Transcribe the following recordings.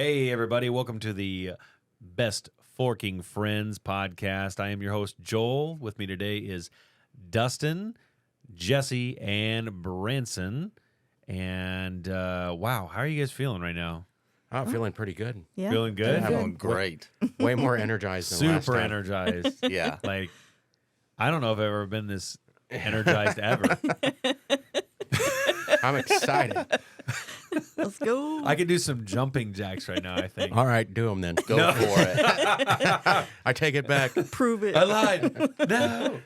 Hey, everybody. Welcome to the Best Forking Friends podcast. I am your host, Joel. With me today is Dustin, Jesi, and Branson. And wow, how are you guys feeling right now? Oh, feeling pretty good. Yeah. Feeling good? Feeling Feeling great. Way more energized than last Super time. energized. Yeah. Like, I don't know if I've ever been this energized ever. I'm excited. Let's go. I could do some jumping jacks right now, I think. All right, do them then. Go for it. I take it back. Prove it. I lied. No.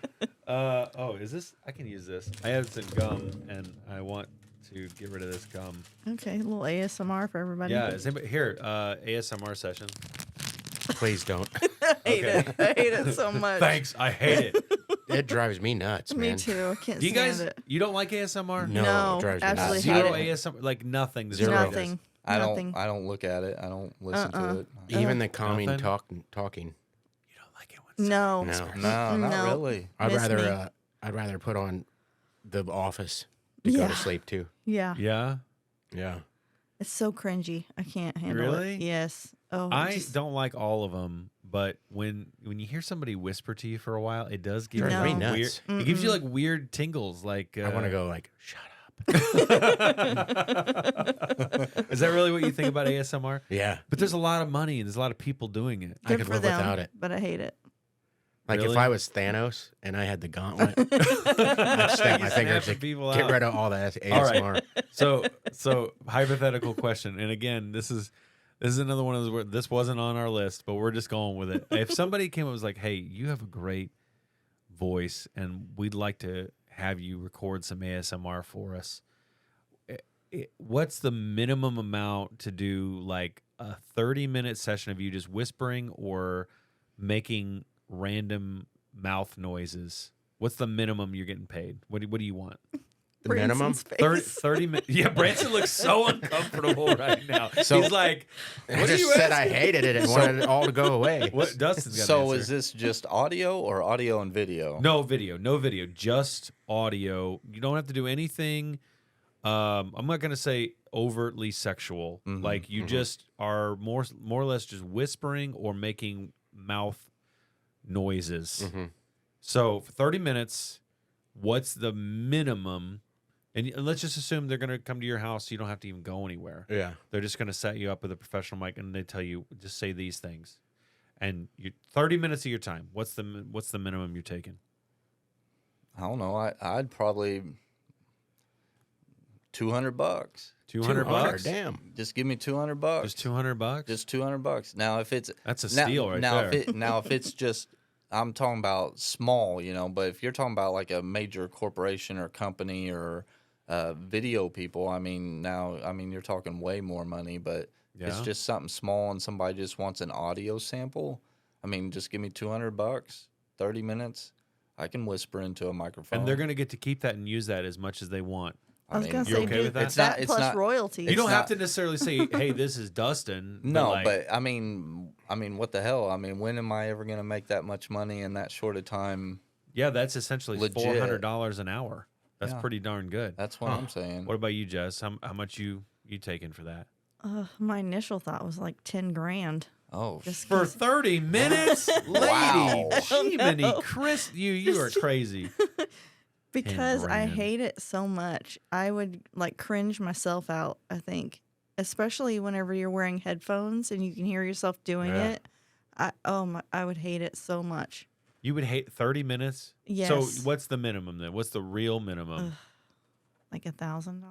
Is this? I can use this. I have some gum, and I want to get rid of this gum. Okay, a little ASMR for everybody. Yeah. Is anybody here? ASMR session. Please don't. I hate it. I hate it so much. Thanks. I hate it. It drives me nuts, man. Me too. I can't Do you stand guys? it. You don't like ASMR? No, it drives me absolutely nuts. hate Zero it. ASMR. Like nothing. Zero. Nothing. I Nothing. don't look at it. I don't listen to it. Even the calming Nothing? talking. You don't like it when No. No. No, not No. really. I'd Miss me. rather put on The Office to go Yeah. to sleep too. Yeah. Yeah. Yeah. It's so cringy. I can't handle Really? it. Yes. Oh. I don't like all of them, but when you hear somebody whisper to you for a while, it does give Drives you me like nuts. weird. It gives you like weird tingles. Like I want to go like, shut up. Is that really what you think about ASMR? Yeah. But there's a lot of money and there's a lot of people doing it. I Good could for live them, without it. but I hate it. Like Really? if I was Thanos and I had the gauntlet, I'd snap my You fingers snapping to people get out. rid of all that All ASMR. right. So hypothetical question, and again, this is another one of those where this wasn't on our list, but we're just going with it. If somebody came up and was like, "Hey, you have a great voice, and we'd like to have you record some ASMR for us," what's the minimum amount to do like a 30-minute session of you just whispering or making random mouth noises? What's the minimum you're getting paid? What do you want? The minimum? Branson's face. 30 minutes. Yeah, Branson looks so uncomfortable right now. So- He's like, I what do just you said asking? I hated it and wanted it all to go away. What Dustin's got So an is answer. this just audio or audio and video? No video, just audio. You don't have to do anything. I'm not gonna say overtly sexual. Like you just are more or less just whispering or making mouth noises. So for 30 minutes, what's the minimum? And let's just assume they're gonna come to your house. So you don't have to even go anywhere. Yeah. They're just gonna set you up with a professional mic, and they tell you just say these things. And you 30 minutes of your time. What's the minimum you're taking? I don't know. I'd probably $200. 200 bucks. Damn. Just give me $200. Just 200 bucks. Just $200. Now if it's That's a steal right there. If it's just, I'm talking about small, but if you're talking about like a major corporation or company or video people, you're talking way more money. But if it's Yeah. just something small and somebody just wants an audio sample, just give me $200, 30 minutes. I can whisper into a microphone. And they're gonna get to keep that and use that as much as they want. I was gonna you're say, okay dude, with that? It's not- that it's plus not- royalties. You don't have not- to necessarily say, "Hey, this is Dustin." No, like, but what the hell? When am I ever gonna make that much money in that short a time? yeah, that's essentially Legit. $400 an hour. That's Yeah. pretty darn good. That's what I'm saying. What about you, Jess? How much you taking for that? My initial thought was like 10 grand. Oh, Just For 'cause- 30 minutes, lady, Wow. Jiminy Chris, you are crazy. because I grand. hate it so much. I would like cringe myself out, I think. Especially whenever you're wearing headphones and you can hear yourself doing Yeah. it. I would hate it so much. You would hate 30 minutes? Yes. So what's the minimum then? What's the real minimum? Like $1,000.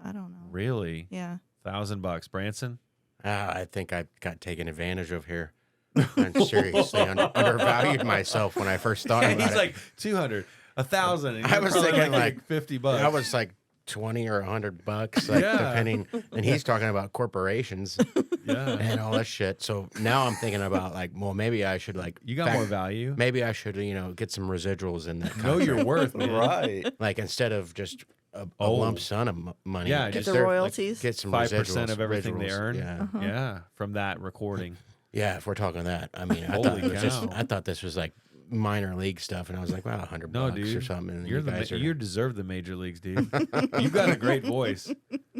I don't know. Really? Yeah. $1,000, Branson? I think I got taken advantage of here. I'm seriously undervalued myself when I first thought And about he's it. like 200, 1,000. and I you're was probably thinking making like $50. I was like 20 or $100, like Yeah. depending. And he's talking about corporations yeah. and all that shit. So now I'm thinking about like, well, maybe I should like You got more value. Maybe I should get some residuals in that. Know Contract. your worth, man. right. Like instead of just a Oh. lump sum of money. Yeah, Get just the there- royalties. Get some 5% residuals, of everything they residuals. earn. Yeah. Yeah, from that recording. Yeah, if we're talking that, I mean, Holy cow. I thought this was like minor league stuff, and I was like, well, $100 No, bucks dude, or something. And you guys are, deserve the major leagues, dude. You've got a great voice.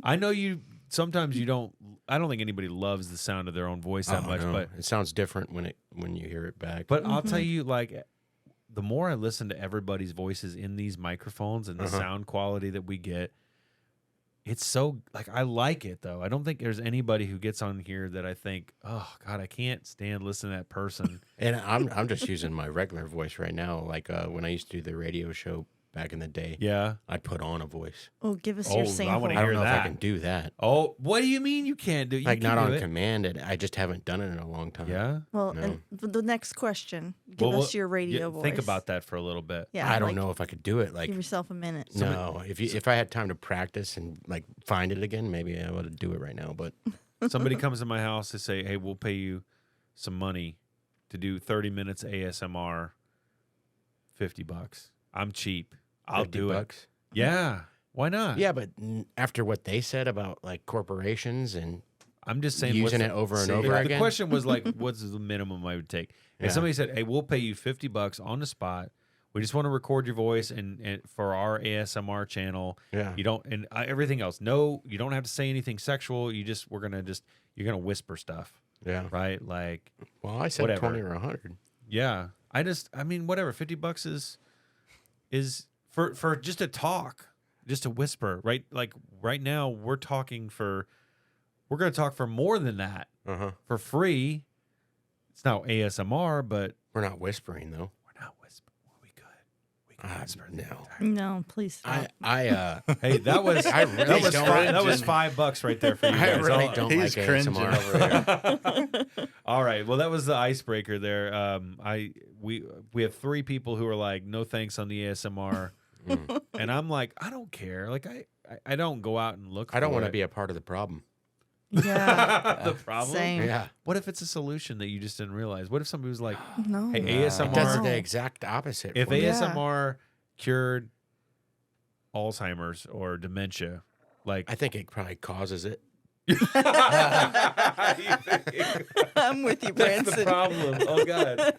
I know you sometimes you don't. I don't think anybody loves the sound of their own voice that much, no. but It sounds different when you hear it back. I'll tell you, like, the more I listen to everybody's voices in these microphones and the sound quality that we get, it's so, like, I like it, though. I don't think there's anybody who gets on here that I think, oh, God, I can't stand listening to that person. And I'm just using my regular voice right now. Like when I used to do the radio show back in the day, Yeah. I'd put on a voice. Oh, give us Oh, your I sample. wanna I don't hear know if that. I can do that. Oh, what do you mean you can't do it? You Like can not do on it. command. I just haven't done it in a long time. Yeah. Well, No. and the next question, give us your radio voice. Think about that for a little bit. Yeah, I don't like, know if I could do it. Like Give yourself a minute. no, if I had time to practice and like find it again, maybe I would do it right now. But Somebody comes to my house to say, hey, we'll pay you some money to do 30 minutes ASMR, $50. I'm cheap. I'll do it. $50. Yeah. Why not? Yeah, but after what they said about like corporations and I'm just saying using what's it over and See, over the again. question was like, what's the minimum I would take? And Yeah. somebody said, hey, we'll pay you $50 on the spot. We just want to record your voice and for our ASMR channel. Yeah. You don't and everything else. No, you don't have to say anything sexual. You're gonna whisper stuff, Yeah. right? Like, Well, I said Whatever. 20 or 100. yeah. I mean, whatever. $50 is for just a talk, just a whisper, right? Like right now, we're gonna talk for more than that for free. It's not ASMR, but We're not whispering though. we're not whispering. We could whisper. No. No, please stop. Hey, that was I really that was don't- that was $5 right there for you guys. I really I'll- don't He's like cringing ASMR. over here. All right. Well, that was the icebreaker there. We have 3 people who are like, no thanks on the ASMR, and I'm like, I don't care. Like I don't go out and look. I don't want want to be a part of the problem. Yeah. the problem. Same. Yeah. What if it's a solution that you just didn't realize? What if somebody was like, No. hey, It does ASMR? the exact opposite. If for me. ASMR cured Alzheimer's or dementia, like I think it probably causes it. I'm with you, that's the Branson. problem. Oh God.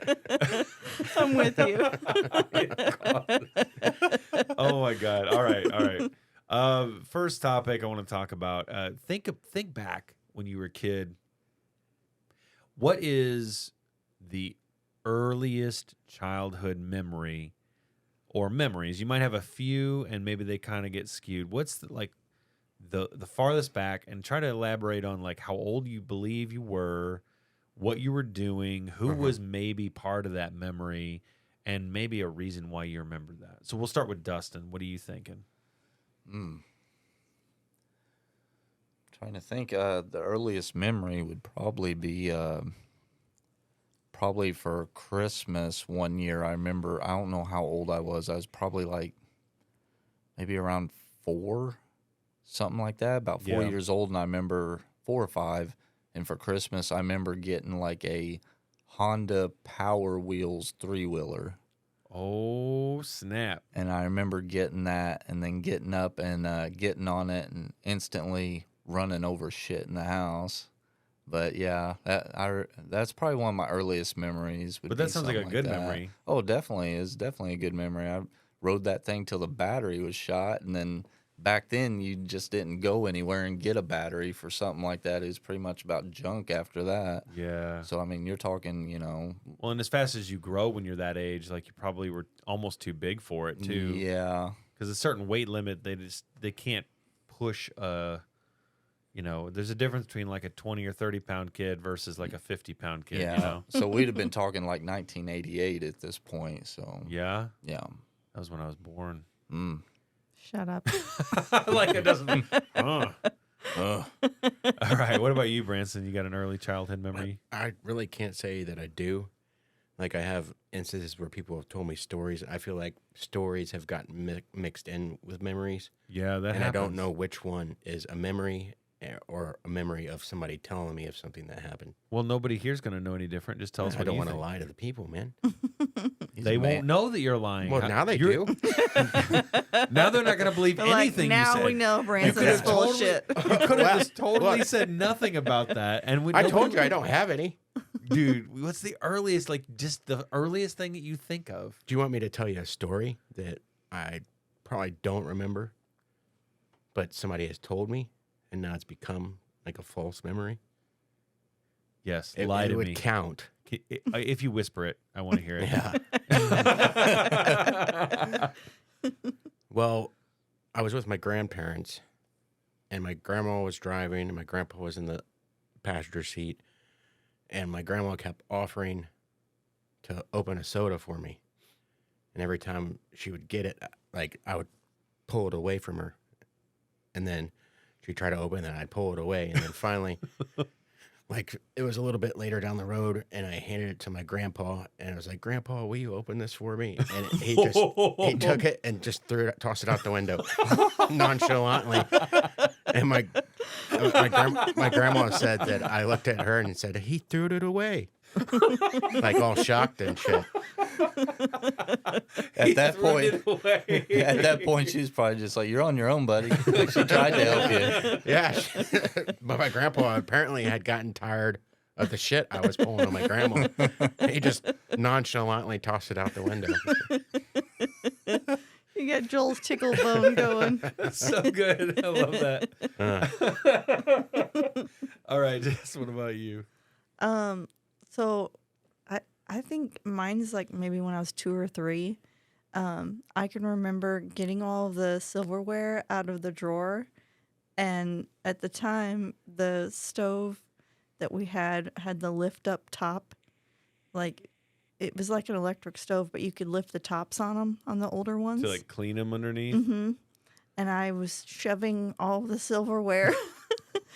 I'm with you. Oh my God. All right. First topic I want to talk about. Think back when you were a kid. What is the earliest childhood memory or memories? You might have a few, and maybe they kind of get skewed. What's the farthest back? And try to elaborate on like how old you believe you were, what you were doing, who was maybe part of that memory, and maybe a reason why you remember that. So we'll start with Dustin. What are you thinking? Trying to think. The earliest memory would probably be probably for Christmas one year. I remember. I don't know how old I was. I was probably like maybe around 4, something like that. About 4 Yeah. years old, and I remember 4 or 5. And for Christmas, I remember getting like a Honda Power Wheels 3-wheeler. Oh, snap. And I remember getting that and then getting up and getting on it and instantly running over shit in the house. But yeah, that's probably one of my earliest memories. But that sounds like a good that. memory. Oh, definitely. It's definitely a good memory. I rode that thing till the battery was shot. And then back then, you just didn't go anywhere and get a battery for something like that. It was pretty much about junk after that. Yeah. So, I mean, you're talking, Well, and as fast as you grow when you're that age, like you probably were almost too big for it too. Yeah. Because a certain weight limit, they can't push there's a difference between like a 20 or 30 pound kid versus like a 50-pound kid. Yeah. You know? So we'd have been talking like 1988 at this point. So, Yeah. yeah. That was when I was born. Shut up. Like it doesn't. All right. What about you, Branson? You got an early childhood memory? I really can't say that I do. Like I have instances where people have told me stories. I feel like stories have gotten mixed in with memories, Yeah, that and happens. I don't know which one is a memory or a memory of somebody telling me of something that happened. Well, nobody here's going to know any different. Just tell us I what don't you want to think. lie to the people, man. They won't know that you're lying. Well, now they do. Now they're not going to believe They're like, anything now you said. we know Branson's could've full of totally- shit. You could have just totally Look. said nothing about that. And I told you I don't have any. Dude, what's the earliest, like just the earliest thing that you think of? Do you want me to tell you a story that I probably don't remember, but somebody has told me? and now it's become like a false memory. Yes, It, lie it to would me. count. If you whisper it, I want to hear it. Yeah. Well, I was with my grandparents, and my grandma was driving, and my grandpa was in the passenger seat, and my grandma kept offering to open a soda for me. And every time she would get it, like I would pull it away from her, and then she'd try to open it, and I'd pull it away, and then finally, like it was a little bit later down the road, and I handed it to my grandpa, and I was like, "Grandpa, will you open this for me?" And he took it and just tossed it out the window nonchalantly. And my grandma said that I looked at her and said, "He threw it away," like all shocked and shit. At that point, she was probably just like, "You're on your own, buddy." She tried to help you. Yeah, but my grandpa apparently had gotten tired of the shit I was pulling on my grandma. He just nonchalantly tossed it out the window. You got Joel's tickle bone going. So good. I love that. All right, Jess, what about you? So I think mine is like maybe when I was 2 or 3. I can remember getting all of the silverware out of the drawer, and at the time the stove that we had the lift up top, like it was like an electric stove, but you could lift the tops on them on the older ones. To like clean them underneath? Mm-hmm. And I was shoving all the silverware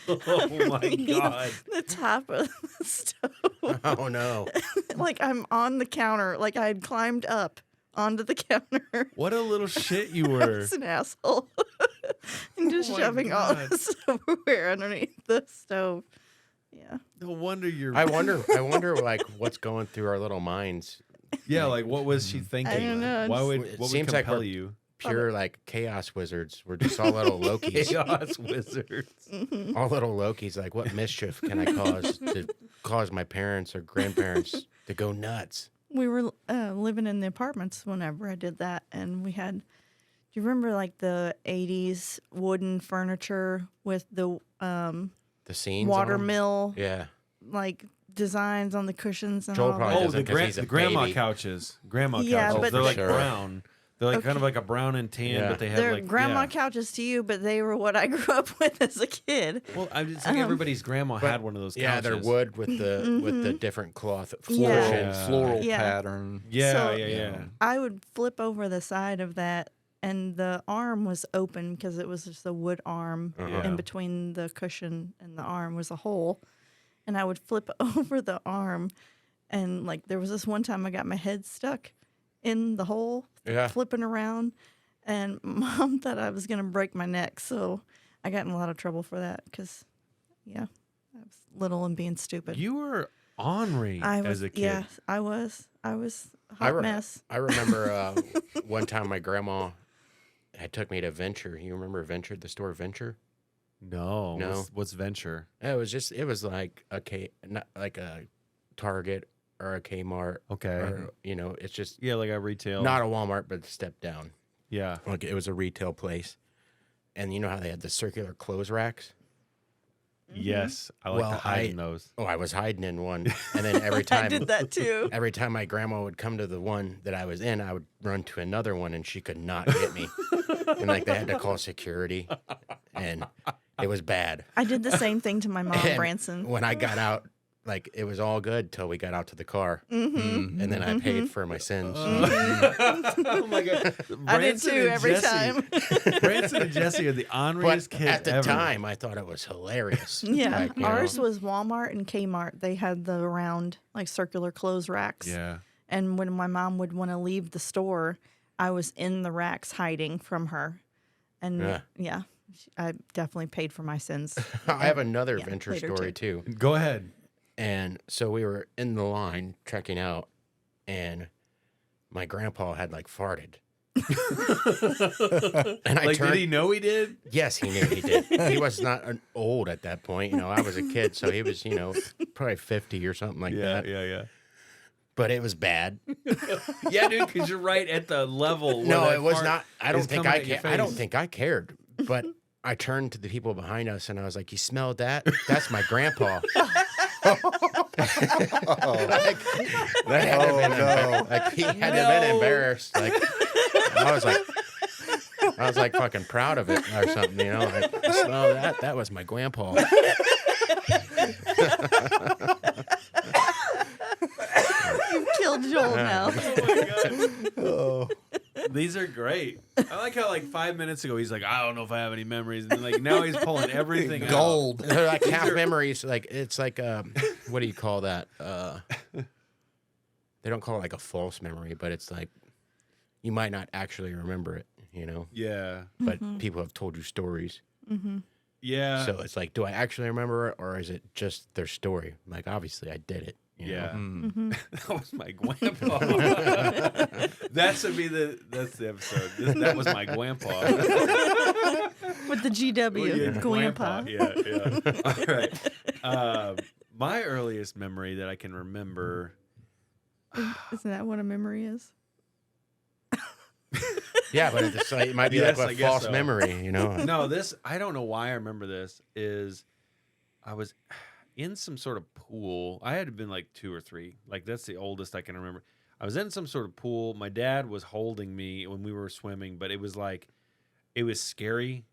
Oh my God. the top of the stove. Oh no! Like I'm on the counter, like I had climbed up onto the counter. What a little shit you I were. was an asshole. And just Oh my shoving all God. the silverware underneath the stove. Yeah. No wonder you're. I wonder, like, what's going through our little minds. Yeah, like what was she thinking? I don't know, Why just- would It what would seems like compel we're- you? Pure like chaos wizards. We're just all little Lokis. Chaos wizards. All little Lokis. Like, what mischief can I cause to cause my parents or grandparents to go nuts? We were living in the apartments whenever I did that, and we had. Do you remember like the '80s wooden furniture with the The scenes. on 'em? watermill Yeah. like designs on the cushions and Joel all probably that? Oh, doesn't the, 'cause he's a the grandma baby. couches. Grandma Yeah, couches. but They're they- like Sure. brown. They're like kind of Okay. like a brown and tan, Yeah. but they have They're like grandma yeah. couches to you, but they were what I grew up with as a kid. Well, I just think everybody's grandma But- had one of those couches. Yeah, they're wood with the different cloth Yeah. cushions. Floral Yeah. pattern. Yeah, So- yeah. I would flip over the side of that, and the arm was open because it was just a wood arm. Uh-huh. In between the cushion and the arm was a hole. And I would flip over the arm, and like there was this one time I got my head stuck in the hole, Yeah. flipping around, and Mom thought I was going to break my neck. So I got in a lot of trouble for that because, yeah, I was little and being stupid. You were ornery I was, as a kid. yeah, I was a I hot re- mess. I remember one time my grandma had took me to Venture. You remember Venture, the store Venture? No. No. What's venture? It was like not like a Target or a Kmart. Okay. Or, it's just Yeah, like a retail. not a Walmart, but a step down. Yeah. Like it was a retail place. And you know how they had the circular clothes racks? Yes, I like to Well, hide in those. Oh, I was hiding in one. And then every I time did that too. every time my grandma would come to the one that I was in, I would run to another one and she could not get me. And like they had to call security. And it was bad. I did the same thing to my mom, And Branson. when I got out, like it was all good till we got out to the car. And then I paid for my sins. Oh my god! I did too every time. Branson and Jesse are the orneriest But kids at the ever. time, I thought it was hilarious. Yeah, Like, you ours know, was Walmart and Kmart. They had the round, like circular clothes racks. Yeah. And when my mom would want to leave the store, I was in the racks hiding from her. And Yeah. I definitely paid for my sins. I have another Yeah, Venture later story too. Go ahead. And so we were in the line checking out, and my grandpa had like farted. And I Like, turned. did he know he did? Yes, he knew he did. He was not old at that point. I was a kid, so he was, probably 50 or something like that. Yeah. But it was bad. Yeah, dude, because you're right at the level. where No, that it was fart not. I is don't think coming I at your cared. I don't face. think I cared. But I turned to the people behind us and I was like, "You smelled that? That's my grandpa." Like, that had to been like he had to have been embarrassed. Like I was like fucking proud of it or something, you know. Like, "You smell that? That was my grandpa." You killed Joel now. Oh, these are great. I like how like 5 minutes ago he's like, I don't know if I have any memories, and like now he's pulling everything out. Gold. They're like half memories. Like it's like what do you call that? They don't call it like a false memory, but it's like you might not actually remember it, you know. Yeah, But people have told you stories. yeah. So it's like, do I actually remember it, or is it just their story? Like, obviously, I did it. You Yeah, know? that was my grandpa. That's the episode. That was my grandpa. With the GW, Gwanpa. Yeah. All right. My earliest memory that I can remember. Isn't that what a memory is? Yeah, but it's like, it might be Yes, I like a guess false so. memory, you know? No, I don't know why I remember this. Is I was in some sort of pool. I had been like 2 or 3. Like that's the oldest I can remember. I was in some sort of pool. My dad was holding me when we were swimming, but it was scary.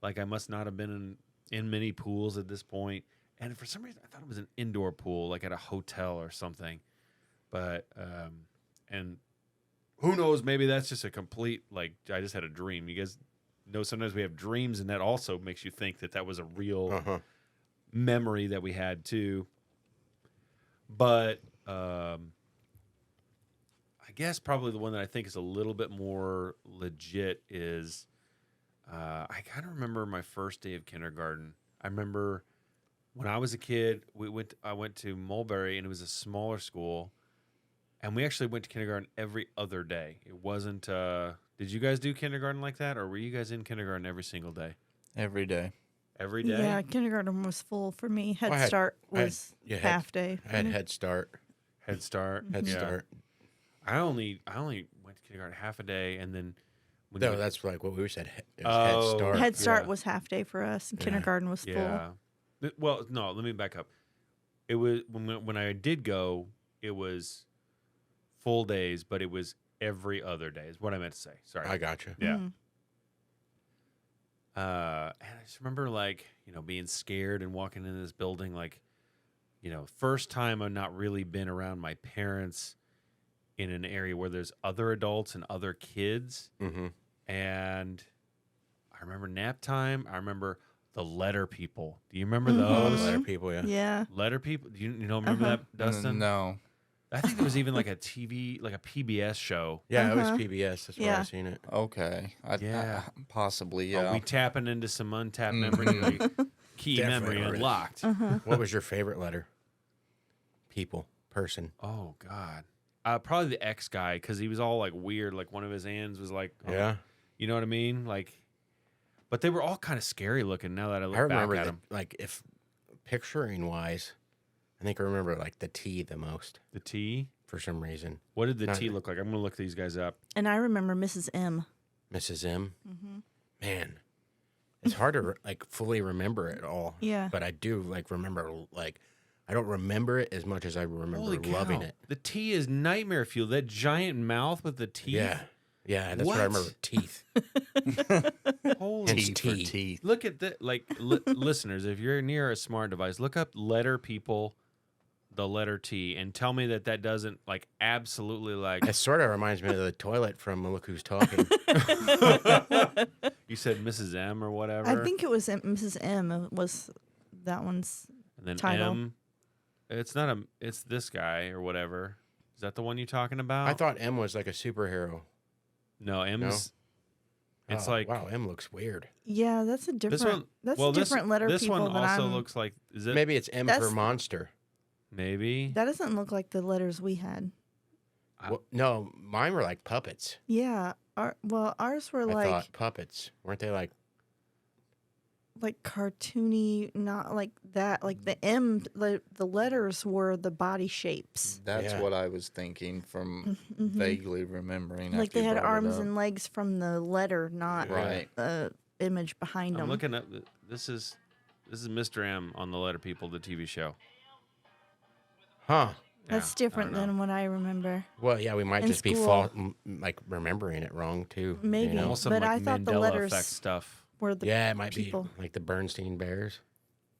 Like I must not have been in many pools at this point. And for some reason, I thought it was an indoor pool, like at a hotel or something. But and who knows? Maybe that's just a complete like I just had a dream. You guys know sometimes we have dreams, and that also makes you think that was a real memory that we had too. But I guess probably the one that I think is a little bit more legit is I kind of remember my first day of kindergarten. I remember when I was a kid, I went to Mulberry, and it was a smaller school, and we actually went to kindergarten every other day. It wasn't. Did you guys do kindergarten like that, or were you guys in kindergarten every single day? Every day. Every day? Yeah, kindergarten was full for me. Head Well, Start was half day. I had Head Start. Head Start. Head Start. I only went to kindergarten half a day, and then No, that's like what we said. It was Oh. Head Start. Head Start Yeah. was half day for us, and kindergarten was full. yeah. Well, no, let me back up. It was when I did go, it was full days, but it was every other day. Is what I meant to say. Sorry. I got you. Yeah. And I just remember being scared and walking into this building, first time I've not really been around my parents in an area where there's other adults and other kids. Mm-hmm. And I remember nap time. I remember the letter people. Do you remember those? Letter people, yeah. Yeah. Letter people. Do you don't remember that, Dustin? No. I think there was even like a TV, like a PBS show. Yeah, it was PBS. That's where Yeah. I seen it. Okay. Yeah. Possibly, Are yeah. we tapping into some untapped memory? Like, key memory Definitely. unlocked. What was your favorite letter? People, person. Oh God, probably the X guy because he was all like weird. Like one of his hands was like, Yeah. you know what I mean? Like, but they were all kind of scary looking. Now that I look I remember back at that, them, like, if picturing wise, I think I remember like the T the most the T. for some reason. What did the Not- T look like? I'm gonna look these guys up. And I remember Mrs. M. Mrs. M. Man, it's hard to like fully remember it all. Yeah. But I do like remember like I don't remember it as much as I remember Holy cow. loving it. The T is nightmare fuel. That giant mouth with the teeth. Yeah. Yeah, that's what I remember. What? Teeth. Holy Hence T for T. teeth. Look at that. Like, listeners, if you're near a smart device, look up letter people, the letter T, and tell me that doesn't, like, absolutely, like, It sort of reminds me of the toilet from Look Who's Talking. you said Mrs. M or whatever. I think it was Mrs. M. Was that one's and then title. M. It's this guy or whatever. Is that the one you're talking about? I thought M was like a superhero. No, M's. It's Oh, like, wow, M looks weird. Yeah, that's a different. this one. That's well, a different letter this people one than also I'm. looks like, is it? Maybe it's M for That's- monster. Maybe. That doesn't look like the letters we had. Well, no, mine were like puppets. Yeah. Ours were I like thought puppets. Weren't they like cartoony, not like that. Like the M, the letters were the body shapes. That's Yeah. what I was thinking from vaguely remembering. Like after they you had brought it arms up. and legs from the letter, not Right. image behind I'm them. looking up. This is Mr. M on the Letter People, the TV show. Huh. That's Yeah, I different don't know. than what I remember. Well, yeah, we might In just be school. like remembering it wrong too. Maybe. You know? Almost some But like I thought the Mandela letters effect stuff. were the Yeah, it might people. be like the Bernstein Bears.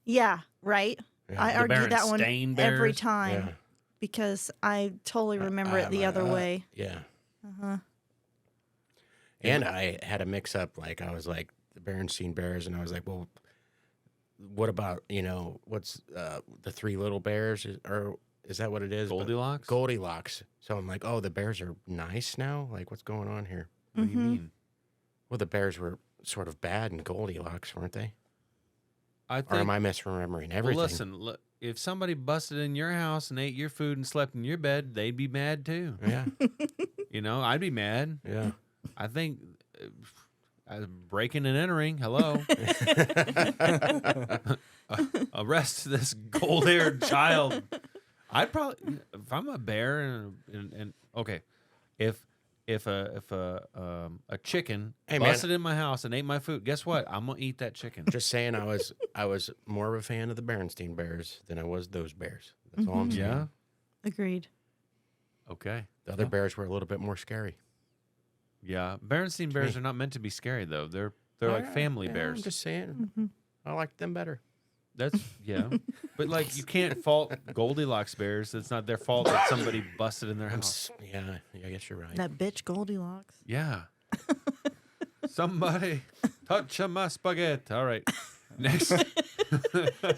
Yeah, right. Yeah. I The argue that one Berenstain every Bears? time Yeah. because I totally remember it the other way. Yeah. Uh-huh. And I had a mix up. Like I was like the Bernstein Bears, and I was like, well, what about what's the Three Little Bears? Or is that what it is? Goldilocks? Goldilocks. So I'm like, oh, the bears are nice now. Like, what's going on here? What do you Mhm. mean? Well, the bears were sort of bad in Goldilocks, weren't they? I Or think. am I misremembering Well, everything? listen, if somebody busted in your house and ate your food and slept in your bed, they'd be mad too. Yeah, I'd be mad. yeah. I think breaking and entering. Hello. Arrest this gold-haired child. I'd probably, if I'm a bear and okay, if a chicken Hey, man. busted in my house and ate my food, guess what? I'm gonna eat that chicken. Just saying, I was more of a fan of the Bernstein Bears than I was those bears. That's all I'm saying. Yeah. Agreed. Okay. The other bears were a little bit more scary. Yeah. Berenstain Bears me. are not meant to be scary though. They're like Yeah, family yeah, bears. I'm just saying, Mm-hmm. I like them better. That's yeah. But like you can't fault Goldilocks bears. It's not their fault that somebody busted in their house. Yeah, I guess you're right. That bitch Goldilocks. Yeah. Somebody touch my spaghetti. All right. Next. I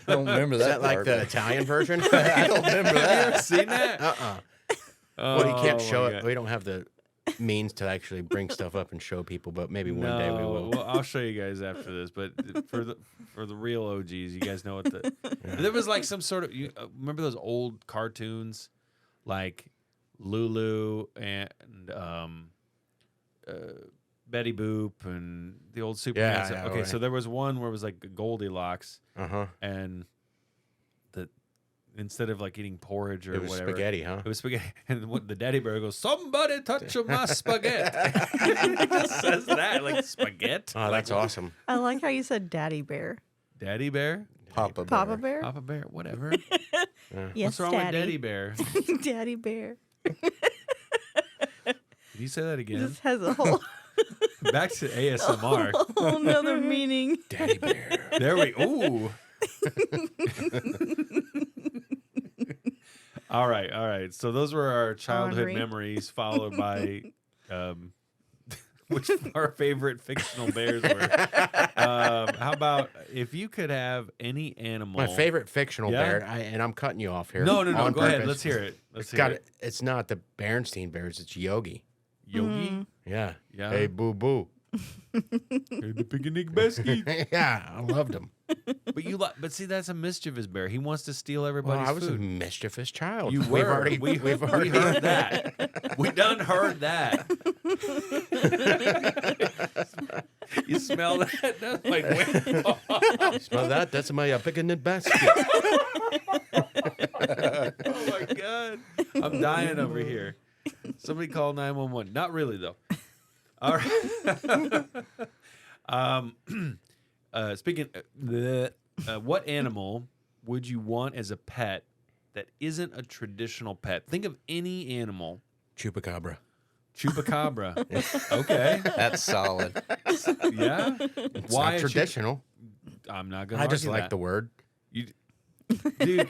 don't remember Is that that like part, the but- Italian version? I don't remember Have you ever that. seen that? Well, you can't Oh, show my it. God. We don't have the means to actually bring stuff up and show people, but maybe one day we No, will. well, I'll show you guys after this. But for the real OGs, you guys know what the there was like some sort of remember those old cartoons like Lulu and Betty Boop and the old Superman Yeah, stuff. yeah, Okay, right. so there was one where it was like Goldilocks Uh-huh. and instead of like eating porridge or It was whatever. spaghetti, huh? It was spaghetti, and what the daddy bear goes, "Somebody touch my spaghetti." He just says that like spaghetti. Oh, that's awesome. I like how you said Daddy Bear. Daddy bear, Papa Bear. Papa Bear? Papa bear, whatever. Yes, What's wrong Daddy. with Daddy bear? Daddy Bear. Did you say that again? This has a whole, Back to ASMR. whole nother meaning. Daddy bear. There we. Ooh. All right. So those were our childhood Ornery. memories, followed by which our favorite fictional bears were. How about if you could have any animal? My favorite fictional Yeah? bear, and I'm cutting you off here. No. on Go ahead. purpose. Let's hear it. It's got. It's not the Bernstein Bears. It's Yogi. Yogi. Yeah. Yeah. Hey, boo boo. Hey, the picnic basket. Yeah, I loved him. But see, that's a mischievous bear. He wants to steal Well, everybody's I was a food. mischievous child. You We've were. already. we We've already heard that. We done heard that. You smell that? That's like, wait. Smell that? That's my picnic basket. Oh my God. I'm dying over here. Somebody call 911. Not really, though. All right. Speaking, what animal would you want as a pet that isn't a traditional pet? Think of any animal. Chupacabra. Chupacabra. Okay. That's solid. Yeah. It's Why not a traditional. I'm not gonna. I just argue like that. the word. You, dude.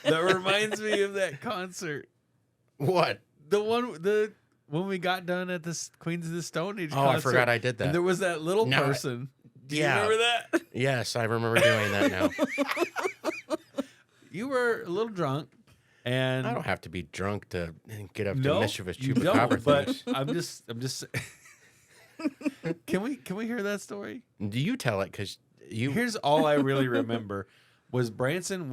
That reminds me of that concert. What? When we got done at the Queens of the Stone Age. Oh, concert, I forgot I did that. And there was that little No, person. Do you yeah. remember that? Yes, I remember doing that now. You were a little drunk, and I don't have to be drunk to get up no, to mischievous you Chupacabra don't. But things. I'm just. Can we hear that story? Do you tell it? Because you. Here's all I really remember was Branson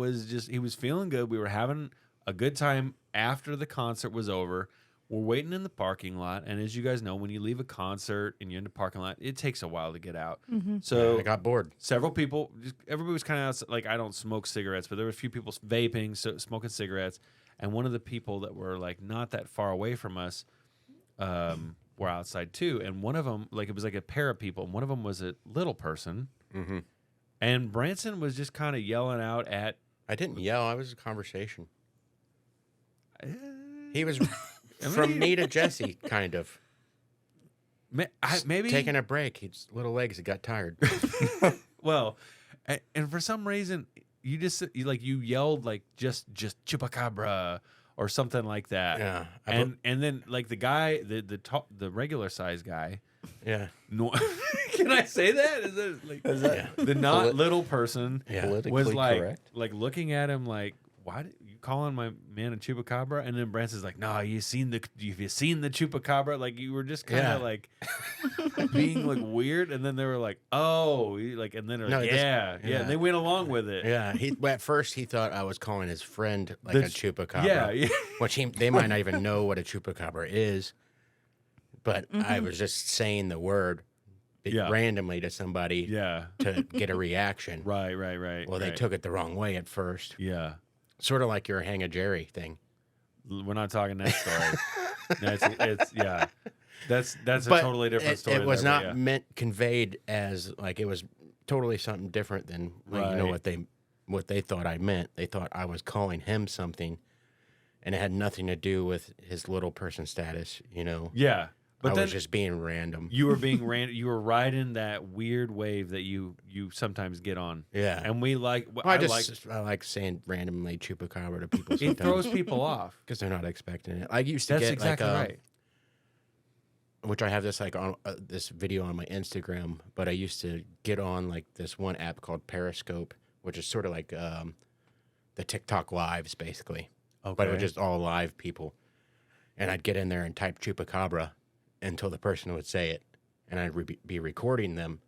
he was feeling good. We were having a good time after the concert was over. We're waiting in the parking lot, and as you guys know, when you leave a concert and you're in the parking lot, it takes a while to get out. So I got bored. several people, everybody was kind of like, I don't smoke cigarettes, but there were a few people vaping, so smoking cigarettes, and one of the people that were like not that far away from us were outside too, and one of them, like it was like a pair of people, and one of them was a little person, Mm-hmm. and Branson was just kind of yelling out at. I didn't yell. I was a conversation. He was I from mean- me to Jesse, kind of. Maybe Taking a break. His little legs got tired. well, and for some reason you yelled like just Chupacabra or something like that. Yeah. And then like the guy, the regular size guy. Yeah. No, can I say that? Is that like Yeah. the not little person Yeah. Politically was like correct. looking at him like, why did you calling my man a Chupacabra? And then Branson's like, no, have you seen the Chupacabra? Like you were just kind of Yeah. like being like weird. And then they were like, oh, like, and then they're No, like, it doesn't- yeah. yeah. And they went along with it. Yeah. At first he thought I was calling his friend like The a chupacabra. Yeah. Which they might not even know what a chupacabra is. But I Mm-hmm. was just saying the word Yeah. randomly to somebody Yeah. to get a reaction. Right. Well, they right. took it the wrong way at first. Yeah. Sort of like your hang a Jerry thing. We're not talking that story. No, it's yeah. That's a But totally different story. It was there, but not yeah. meant conveyed as like it was totally something different than like, you know Right. what they thought I meant. They thought I was calling him something, and it had nothing to do with his little person status. You know, Yeah. But I then was just being random. you were being you were riding that weird wave that you sometimes get on. Yeah, And we like Well, I I like saying randomly chupacabra to people it sometimes throws people off. because they're not expecting it. I used to That's get exactly like right. which I have this like on this video on my Instagram, but I used to get on like this one app called Periscope, which is sort of like the TikTok lives basically, Okay. but it was just all live people. And I'd get in there and type chupacabra until the person would say it, and I'd be recording them,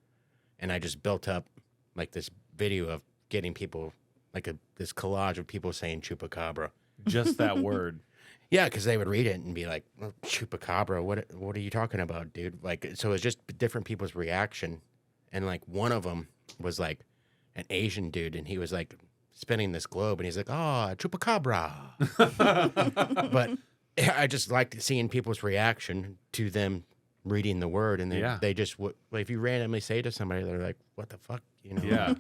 and I just built up like this video of getting people like this collage of people saying chupacabra. Just that word. Yeah, because they would read it and be like, "Oh, chupacabra, what are you talking about, dude?" Like, so it's just different people's reaction. And like one of them was like an Asian dude, and he was like spinning this globe, and he's like, "Oh, chupacabra." But I just liked seeing people's reaction to them reading the word, and Yeah. they just would. Like, if you randomly say to somebody, they're like, "What the fuck?" You know? Yeah.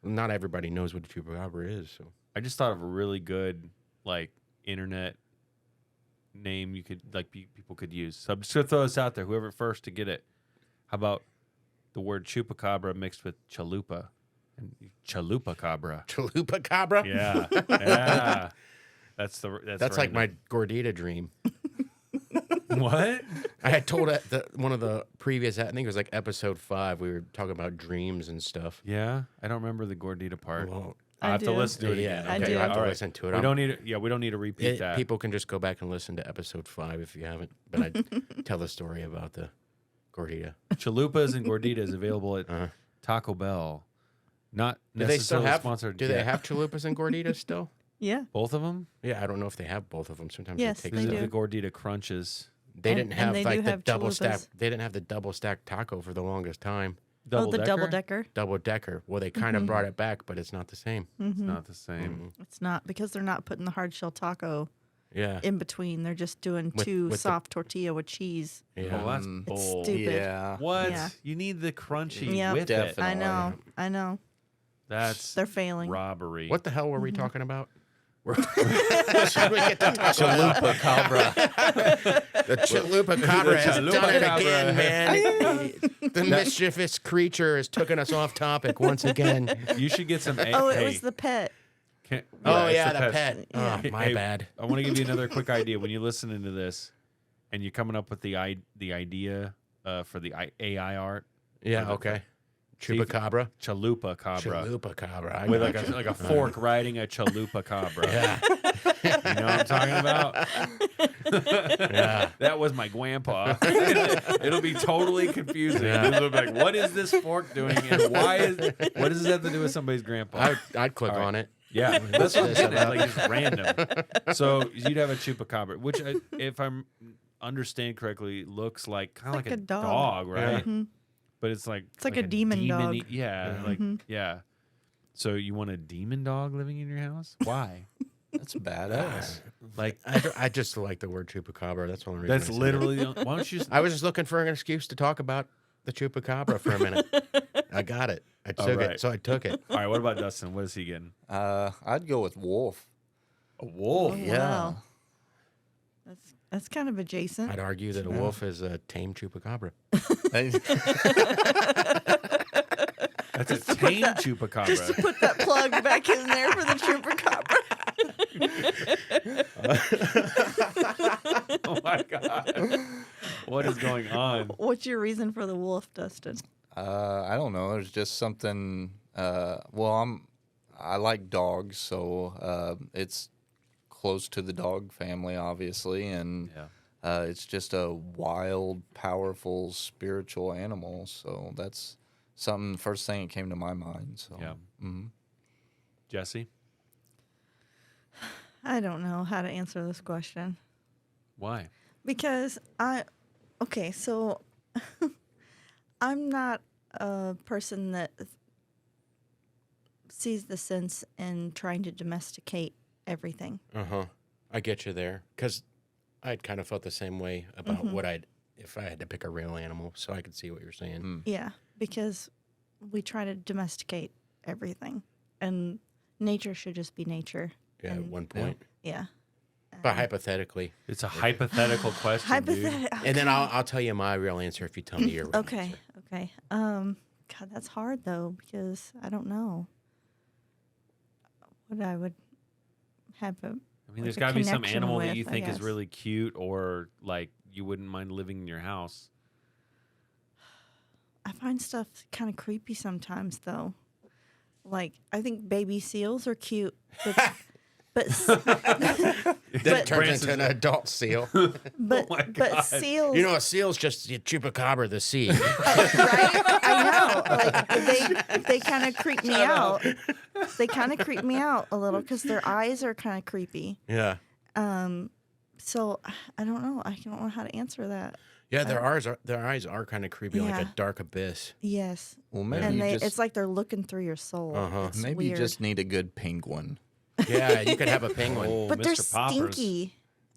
Not everybody knows what a chupacabra is, so. I just thought of a really good like internet name you could like people could use. So I'm just gonna throw this out there. Whoever first to get it. How about the word chupacabra mixed with chalupa and chupacabra? Chupacabra. Yeah, yeah. That's That's like my gordita dream. what? I had told one of the previous, I think it was like episode 5, we were talking about dreams and stuff. Yeah, I don't remember the gordita part. Well, I have to do. listen to it yeah, again. I okay, do. you have to All right. listen to it. We don't need to, we don't need to repeat that. People can just go back and listen to episode 5 if you haven't. But I tell the story about the gordita. Chalupas and gorditas available at Uh-huh. Taco Bell. Not Do they still necessarily have? sponsored. Do yet. they have chalupas and gorditas still? Yeah. both of them? Yeah, I don't know if they have both of them. Sometimes Yes, they take. They These are do. the gordita crunches. They And- didn't and have they like do the have double chalupas. stack. They didn't have the double stack taco for the longest time. Oh, the double Double-decker? decker. Double decker. Well, they kind of brought it back, but it's not the same. It's not the same. It's not because they're not putting the hard shell taco Yeah. in between. They're just doing With two the- soft tortilla with cheese. Yeah. Well, that's Mm. bull. stupid. Yeah. What? Yeah. You need the crunchy Yeah. with it. Definitely. I know. I know. That's They're failing. robbery. What the hell were Mm-hmm. we talking about? Should we get to Taco Chupacabra. The Chupacabra has Chalupa done it cabra. again, man. The mischievous creature has taken us off topic once again. You should get some. Oh, it hey, was the pet. Oh, it's yeah, the pest. pet. Oh, Hey, my hey, bad. I want to give you another quick idea. When you're listening to this, and you're coming up with the idea for the AI art, Yeah, okay. Chupacabra. chalupa cabra, Chupacabra. I with gotcha. like a fork riding a chalupa cabra. Yeah. You know what I'm talking about? Yeah. That was my Gwanpa. It'll be totally confusing. Yeah. It'll be like, what is this fork doing, and what does this have to do with somebody's grandpa? I'd click All right. on it. Yeah, that's what I'm this getting at. about? Like it's random. So you'd have a chupacabra, which, if I'm understand correctly, looks like kind of like a dog, right? Mhm. But it's like like a demon dog. Yeah, Yeah. like yeah. So you want a demon dog living in your house? Why? That's badass. Like I just like the word chupacabra. That's the only reason. that's I said it. literally. Why don't you? I was just looking for an excuse to talk about the chupacabra for a minute. I got it. I took right. it, so I took it. All right. What about Dustin? What is he getting? I'd go with wolf. A wolf. Oh, Yeah. wow. That's kind of adjacent. I'd argue that a wolf is a tame chupacabra. That's a tame chupacabra. Just to put that plug back in there for the chupacabra. Oh my god. What is going on? What's your reason for the wolf, Dustin? I don't know. There's just something. I like dogs, so it's close to the dog family, obviously, and it's just a wild, powerful, spiritual animal. So that's something. First thing that came to my mind. So Yeah. mhm. Jesse, I don't know how to answer this question why? because so I'm not a person that sees the sense in trying to domesticate everything. I get you there because I'd kind of felt the same way about what if I had to pick a real animal. So I could see what you're saying. Yeah, because we try to domesticate everything, and nature should just be nature. Yeah, at one point. Yeah. But hypothetically, It's a hypothetical question, dude. and then I'll tell you my real answer if you tell me your real Okay. answer. Okay. God, that's hard though because I don't know what I would have a. I mean, like there's a got to be some connection animal that with, you I think is guess. really cute or like you wouldn't mind living in your house. I find stuff kind of creepy sometimes though. Like I think baby seals are cute, but Then it turns Branson's- into an adult seal. but my God. but seals. You know, a seal's just a chupacabra the sea. Right? I know. Like they kind of creep me out. They kind of creep me out a little because their eyes are kind of creepy. Yeah. So I don't know. I don't know how to answer that. Yeah, their eyes are kind of creepy, like a Yeah. dark abyss. Yes. Well, maybe And you just it's like they're looking through your soul. It's maybe you weird. just need a good penguin. Yeah, you could have a penguin. Oh, But they're Mr. Poppers. stinky.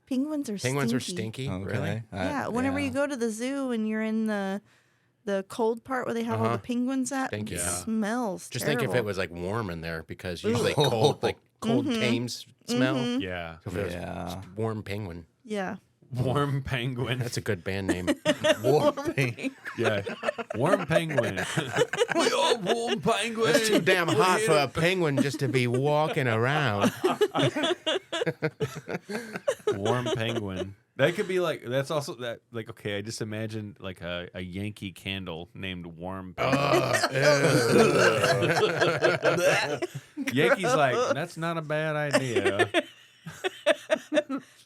Penguins are Penguins are stinky. stinky, Okay. really? Yeah. Whenever you go to the zoo and you're in the cold part where they have all the penguins at, Stinky. it Yeah. smells Just terrible. think if it was like warm in there, because usually cold tames smell. Yeah. So if it was Yeah. warm penguin. Yeah. Warm penguin. That's a good band name. Warm penguin. Yeah. Warm penguin. We are warm penguin. It's too damn hot for a penguin just to be walking around. Warm penguin. That could be like, that's also that, like, okay, I just imagine like a Yankee candle named Warm Penguin. Yankee's like, that's not a bad idea.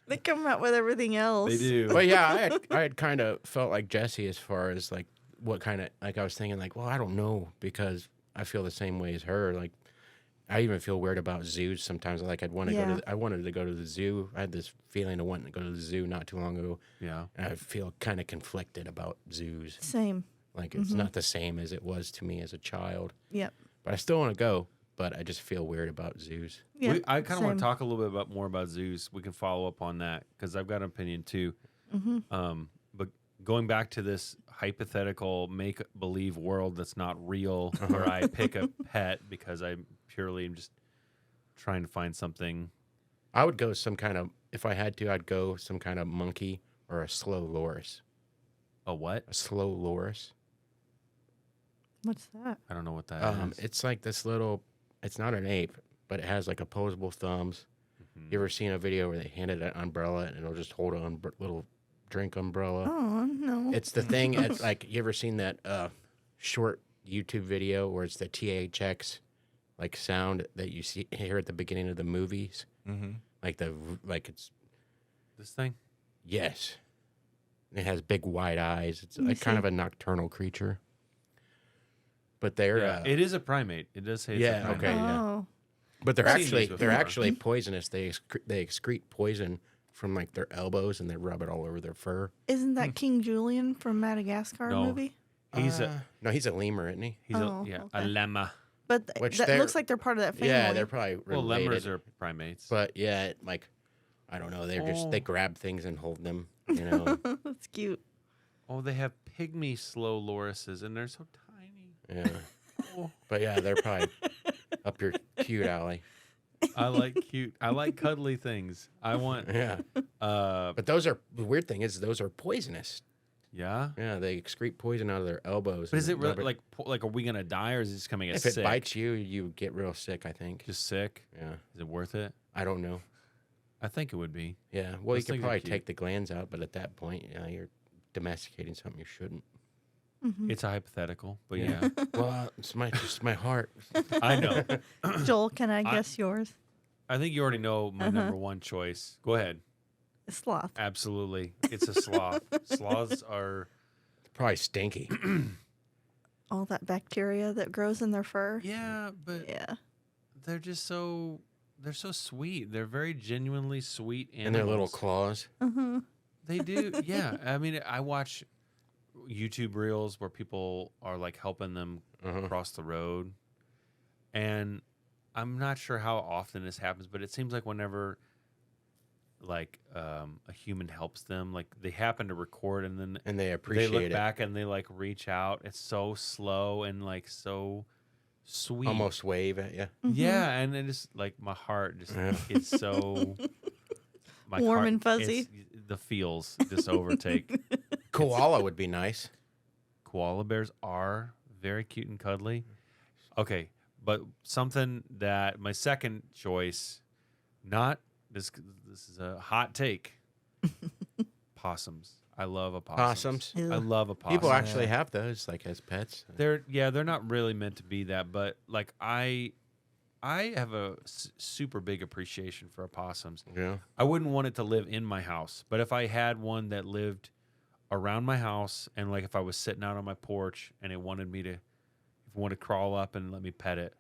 They come out with everything else. They do. But yeah, I had kind of felt like Jesse as far as like what kind of, like I was thinking like, well, I don't know, because I feel the same way as her. Like I even feel weird about zoos sometimes. Like I'd want to go to, I wanted to go to the zoo. I had this feeling of wanting to go to the zoo not too long ago. Yeah. And I feel kind of conflicted about zoos. Same. Like it's not the same as it was to me as a child. Yep. But I still want to go, but I just feel weird about zoos. Yeah. I kind of want same. to talk a little bit more about zoos. We can follow up on that because I've got an opinion too. But going back to this hypothetical make-believe world that's not real, where I pick a pet because I purely am just trying to find something. I would go some kind of, if I had to, I'd go some kind of monkey or a slow loris. A what? A slow loris. What's that? I don't know what that is. It's like this little, it's not an ape, but it has like opposable thumbs. You ever seen a video where they hand it an umbrella and it'll just hold a little drink umbrella? Oh no. It's the thing, it's like, you ever seen that short YouTube video where it's the THX like sound that you hear at the beginning of the movies? Like it's, This thing? yes. It has big wide eyes. It's like kind of a nocturnal creature. But they're Yeah, it is a primate. It does say it's Yeah, a primate. okay. yeah. Oh. but they're I've seen these they're before. actually poisonous. They excrete poison from like their elbows and they rub it all over their fur. Isn't that King Julian from Madagascar No. movie? He's a No, he's a lemur, isn't he? he's Oh, a okay. llama. But Which that they're- looks like they're part of that family. Yeah, they're probably Well, related. lemurs are primates. But yeah, like I don't know. They grab things and hold them. You know. That's cute. Oh, they have pygmy slow lorises, and they're so tiny. Yeah. Oh, But yeah, they're probably up your cute alley. I like cuddly things. I want. Yeah. But the weird thing is those are poisonous. Yeah. Yeah, they excrete poison out of their elbows. But is and it really nobody- like are we gonna die or is it just coming if sick? it bites you, you get real sick, I think. Just sick? Yeah. Is it worth it? I don't know. I think it would be. Yeah. Well, Those you could things are probably cute. take the glands out, but at that point, you're domesticating something you shouldn't. It's a hypothetical, but yeah. Well, it's just my heart. I know. Joel, can I guess yours? I think you already know my number one choice. Go ahead. Sloth. Absolutely. It's a sloth. Sloths are Probably stinky. All that bacteria that grows in their fur. yeah, but Yeah. they're just so sweet. They're very genuinely sweet animals. And their little claws. They do. Yeah. I mean, I watch YouTube reels where people are like helping them cross the road. And I'm not sure how often this happens, but it seems like whenever like a human helps them, like they happen to record and then And they they appreciate look it. back and they like reach out. It's so slow and like so sweet. Almost wave at you. Yeah, and it just like my heart just it's so my Warm heart- and fuzzy. it's- The feels just overtake. Koala would be nice. Koala bears are very cute and cuddly. Okay, but something that my second choice, not this. This is a hot take. Possums. I love opossums. Possums? I Ew. love opossums. People actually have those like as pets. They're not really meant to be that, but like I have a super big appreciation for opossums. Yeah. I wouldn't want it to live in my house, but if I had one that lived around my house and like if I was sitting out on my porch and it wanted me to, if it wanted to crawl up and let me pet it,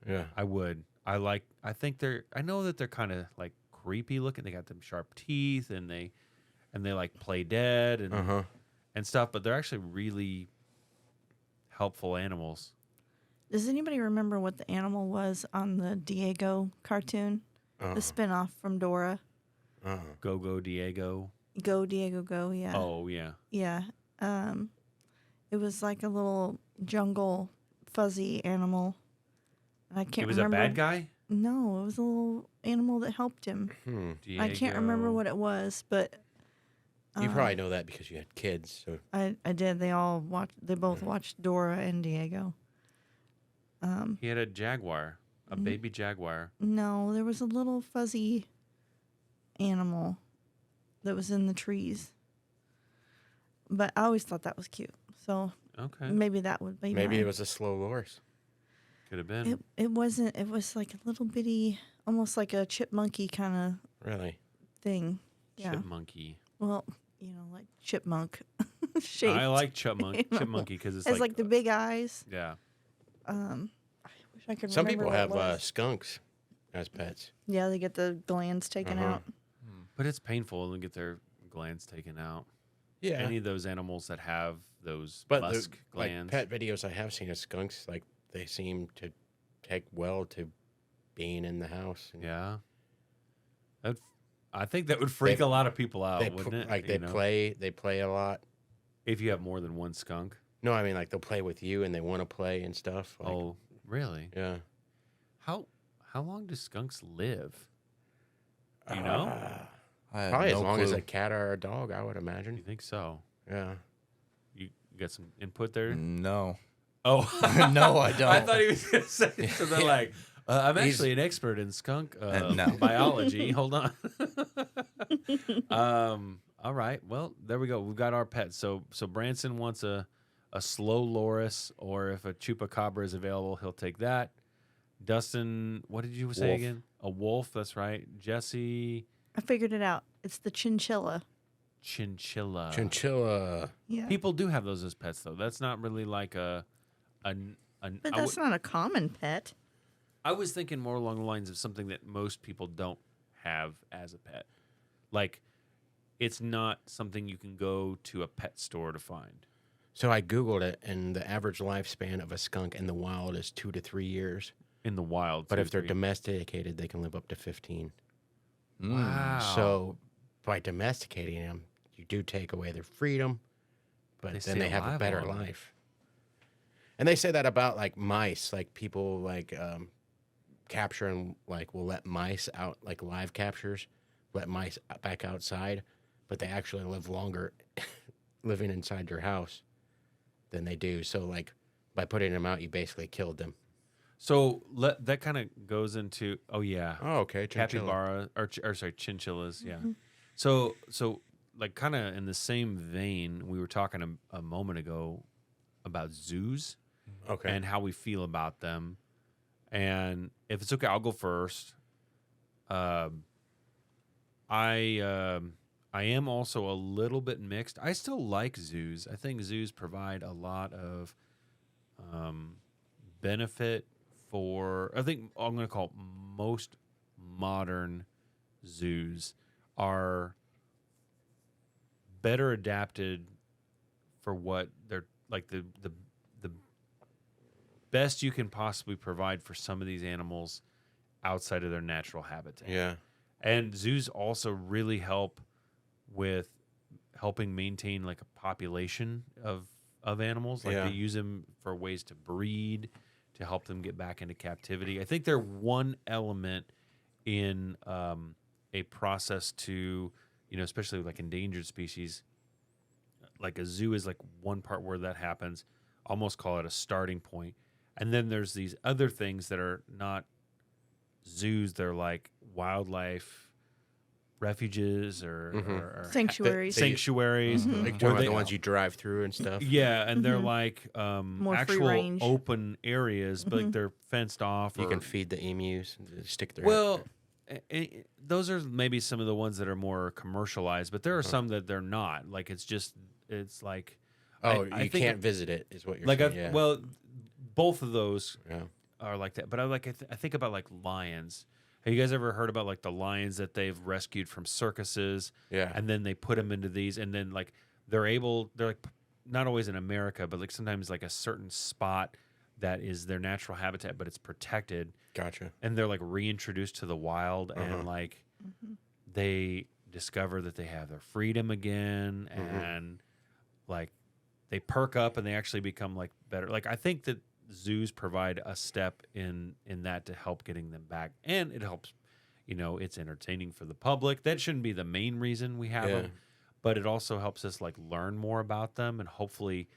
Yeah. I would. I know that they're kind of like creepy looking. They got them sharp teeth and they like play dead and stuff, but they're actually really helpful animals. Does anybody remember what the animal was on the Diego cartoon? The spinoff from Dora. Go Go Diego. Go Diego Go, yeah. Oh yeah. Yeah. It was like a little jungle fuzzy animal. I can't It was remember. a bad guy. No, it was a little animal that helped him. I can't remember Diego. what it was, but You probably know that because you had kids. So I did. They both watched Dora and Diego. He had a jaguar, a baby jaguar. No, there was a little fuzzy animal that was in the trees. But I always thought that was cute. So Okay, maybe that would be maybe mine. it was a slow loris. could have been. It wasn't. It was like a little bitty, almost like a chipmunky kind of Really? thing. Yeah. Chipmunky. Well, like chipmunk shape. I like chipmunky because it's It's like the big eyes. yeah. I wish I could. Some remember people what it have was. skunks as pets. Yeah, they get the glands taken out. But it's painful to get their glands taken out. Yeah. Any of those animals that have those But musk like glands. pet videos I have seen of skunks, like they seem to take well to being in the house. And Yeah. I think that would freak a lot of people out, they wouldn't it? Like You they play a lot. if you have more than one skunk. No, I mean like they'll play with you and they want to play and stuff. Like, Oh, really? yeah. How long do skunks live? You know? I have Probably no as long as clue. a cat or a dog, I would You imagine. think so? Yeah. You got some input there? No. Oh, No, I don't. I thought he was going to say something like, I'm actually an expert in skunk No. biology. Hold on. All right. Well, there we go. We've got our pets. So Branson wants a slow loris, or if a chupacabra is available, he'll take that. Dustin, what did you say Wolf. again? A wolf. That's right. Jesse, I figured it out. It's the chinchilla. chinchilla. Chinchilla. Yeah. People do have those as pets, though. That's not really like a. But I that's not a common pet. I was thinking more along the lines of something that most people don't have as a pet. Like, it's not something you can go to a pet store to find. So I Googled it, and the average lifespan of a skunk in the wild is 2 to 3 years. In the wild. But too, if they're three. domesticated, they can live up to 15. Wow. So by domesticating them, you do take away their freedom, but They then stay they have a alive better longer. life. And they say that about like mice, like people like capture and like will let mice out, like live captures, let mice back outside, but they actually live longer living inside your house than they do. So like by putting them out, you basically killed them. So that kind of goes into oh yeah, Oh, okay. Chinchilla. capybara or sorry, chinchillas. Yeah. So like kind of in the same vein, we were talking a moment ago about zoos Okay. and how we feel about them. And if it's okay, I'll go first. I am also a little bit mixed. I still like zoos. I think zoos provide a lot of benefit for. I think I'm going to call most modern zoos are better adapted for what they're like the best you can possibly provide for some of these animals outside of their natural habitat. Yeah. And zoos also really help with helping maintain like a population of animals. Like Yeah. they use them for ways to breed, to help them get back into captivity. I think they're one element in a process to, especially like endangered species. Like a zoo is like one part where that happens. Almost call it a starting point. And then there's these other things that are not zoos. They're like wildlife refuges or Sanctuaries. sanctuaries. Like where talking about they- the ones you drive through and stuff. yeah, and they're like More free actual range. open areas, but like they're fenced off. You or- can feed the emus, and stick their well, those are maybe some of the ones that are more commercialized, but there are some that they're not. Like it's like Oh, I you think can't visit it, is what you're like saying. Yeah. well, both of those yeah. are like that. But I think about like lions. Have you guys ever heard about like the lions that they've rescued from circuses? Yeah. And then they put them into these, and then like they're like not always in America, but like sometimes like a certain spot that is their natural habitat, but it's protected, Gotcha. and they're like reintroduced to the wild, and like they discover that they have their freedom again, and like they perk up and they actually become like better. Like I think that zoos provide a step in that to help getting them back, and it helps. It's entertaining for the public. That shouldn't be the main reason we have them, but it also helps us like learn more about them, and hopefully,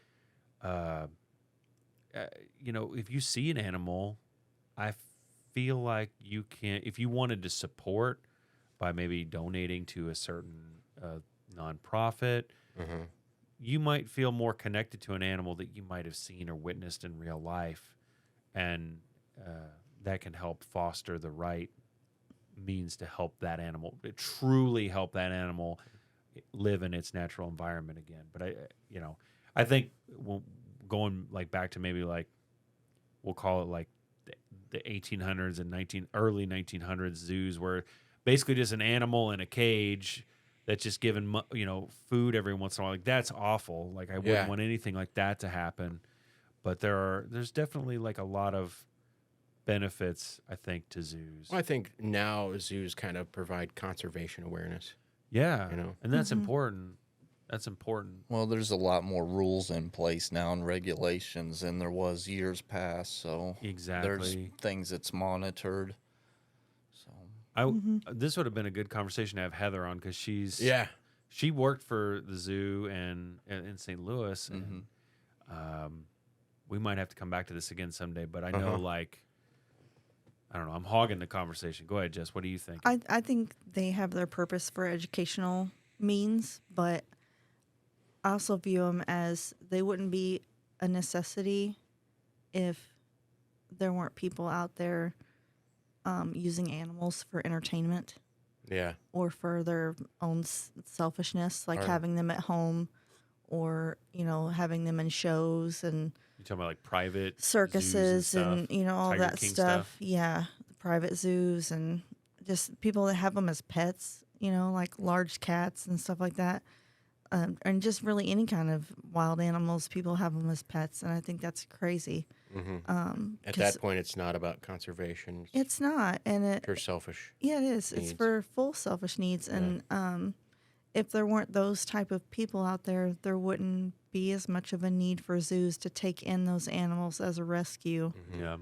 if you see an animal, I feel like you can, if you wanted to support by maybe donating to a certain nonprofit, you might feel more connected to an animal that you might have seen or witnessed in real life, and that can help foster the right means to help that animal, truly help that animal live in its natural environment again. But I think going like back to maybe like we'll call it like the 1800s and early 1900s zoos, where basically just an animal in a cage that's just given food every once in a while. Like that's awful. Like I wouldn't want anything like that to happen. But there's definitely like a lot of benefits, I think, to zoos. Well, I think now zoos kind of provide conservation awareness. Yeah, You know? and that's important. That's important. Well, there's a lot more rules in place now and regulations than there was years past. So there's Exactly. things that's monitored. So This would have been a good conversation to have Heather on, because she worked for the zoo and in St. Louis, and we might have to come back to this again someday. But I know, like, I don't know, I'm hogging the conversation. Go ahead, Jess. What do you think? I think they have their purpose for educational means, but I also view them as they wouldn't be a necessity if there weren't people out there using animals for entertainment Yeah. or for their own selfishness, like Or- having them at home or, having them in shows and You talking about like private circuses zoos and, and, all Tiger that King stuff. Yeah. Private zoos and just people that have them as pets, like large cats and stuff like that. and just really any kind of wild animals. People have them as pets, and I think that's crazy. At 'Cause that point, it's not about conservation. it's not, and Pure selfish. yeah, it is. It's needs. for full selfish needs, and if there weren't those type of people out there, there wouldn't be as much of a need for zoos to take in those animals as a rescue. Yeah.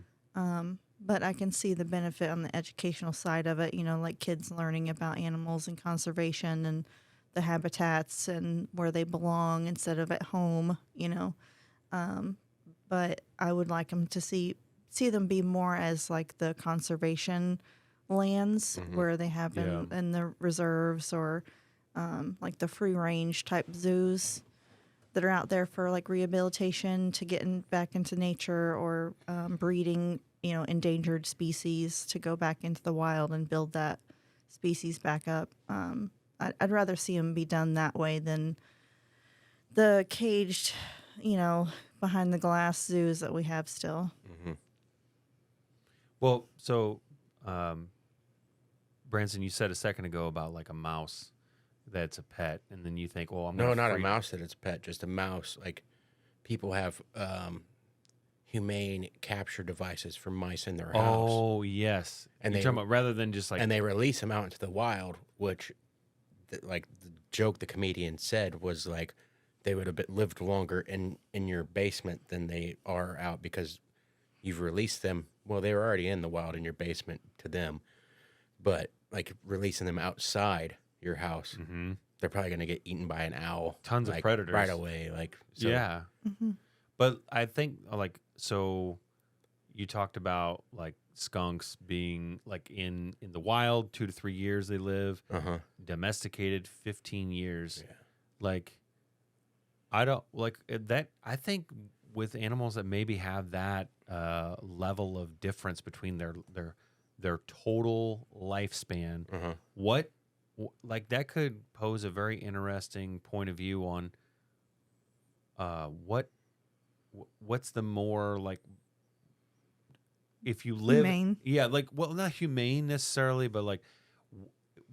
But I can see the benefit on the educational side of it, like kids learning about animals and conservation and the habitats and where they belong instead of at home. But I would like them to see them be more as like the conservation lands where they have in the reserves or like the free range type zoos that are out there for like rehabilitation to get back into nature or breeding, endangered species to go back into the wild and build that species back up. I'd rather see them be done that way than the caged, behind the glass zoos that we have still. Well, so, Branson, you said a second ago about like a mouse that's a pet, and then you think, well, I'm No, gonna not a free- mouse that it's a pet, just a mouse. Like people have humane capture devices for mice in their house. Oh, yes. And You're they- talking about rather than just like And they release them out into the wild, which, like the joke the comedian said was like they would have lived longer in your basement than they are out because you've released them. Well, they were already in the wild in your basement to them, but like releasing them outside your house, they're probably going to get eaten by an owl. Tons of like, predators. right away. Like so, yeah. But I think like so you talked about like skunks being like in the wild 2 to 3 years they live, domesticated 15 years. Yeah. Like I don't like that. I think with animals that maybe have that level of difference between their total lifespan, like that could pose a very interesting point of view on what's the more like if you live Humane. like well not humane necessarily but like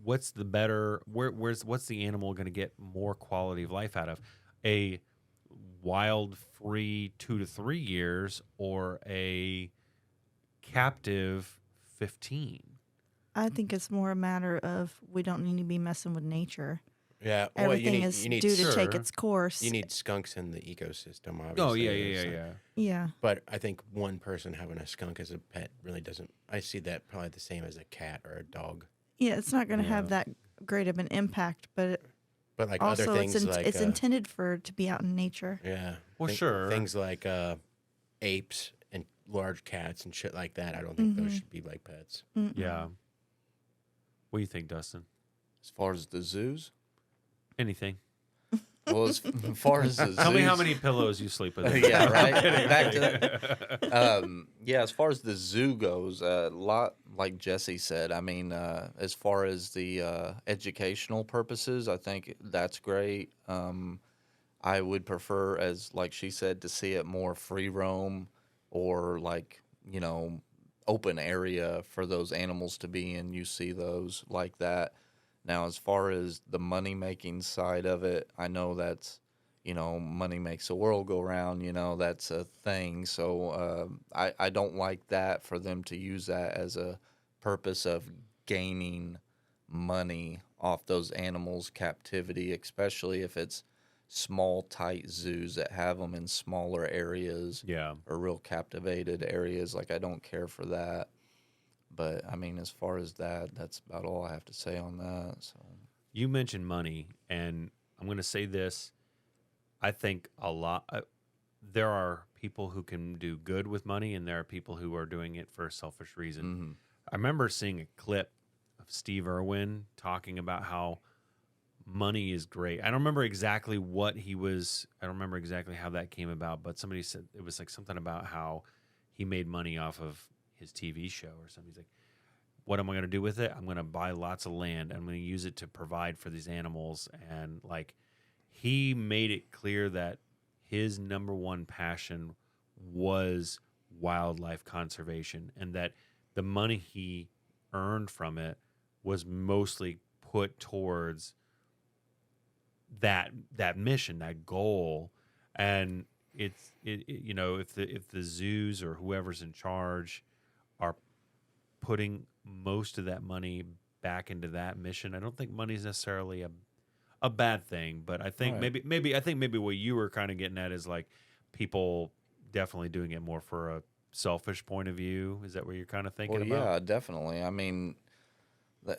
what's the better what's the animal going to get more quality of life out of a wild free 2 to 3 years or a captive 15? I think it's more a matter of we don't need to be messing with nature. Yeah. Well, Everything you is need due to take Sure. its course. You need skunks in the ecosystem, obviously. Oh There's, Yeah. But I think one person having a skunk as a pet really doesn't. I see that probably the same as a cat or a dog. Yeah, it's not going to have that great of an impact, but But like also other things like it's intended for to be out in nature. yeah, Well, sure. things like apes and large cats and shit like that. I don't think those should be like pets. Yeah. What do you think, Dustin? As far as the zoos, Anything? well, as far as the zoos, Tell me how many pillows you sleep with. yeah, right. Back to that. Yeah, as far as the zoo goes, a lot like Jesse said. I mean, as far as the educational purposes, I think that's great. I would prefer, as like she said, to see it more free roam or like open area for those animals to be in. You see those like that. Now, as far as the money making side of it, I know that's money makes the world go round, that's a thing. So I don't like that for them to use that as a purpose of gaining money off those animals' captivity, especially if it's small, tight zoos that have them in smaller areas Yeah. or real captivated areas. Like, I don't care for that. But, I mean, as far as that, that's about all I have to say on that. So You mentioned money, and I'm going to say this. I think a lot. There are people who can do good with money, and there are people who are doing it for a selfish reason. I remember seeing a clip of Steve Irwin talking about how money is great. I don't remember exactly what he was. I don't remember exactly how that came about, but somebody said it was like something about how he made money off of his TV show or something. He's like, what am I going to do with it? I'm going to buy lots of land. I'm going to use it to provide for these animals. And like, he made it clear that his number one passion was wildlife conservation, and that the money he earned from it was mostly put towards that mission, that goal, and you know, if the zoos or whoever's in charge are putting most of that money back into that mission, I don't think money is necessarily a bad thing. But I think Right. maybe what you were kind of getting at is like people definitely doing it more for a selfish point of view. Is that what you're kind of thinking Well, about? yeah, definitely. I mean, that,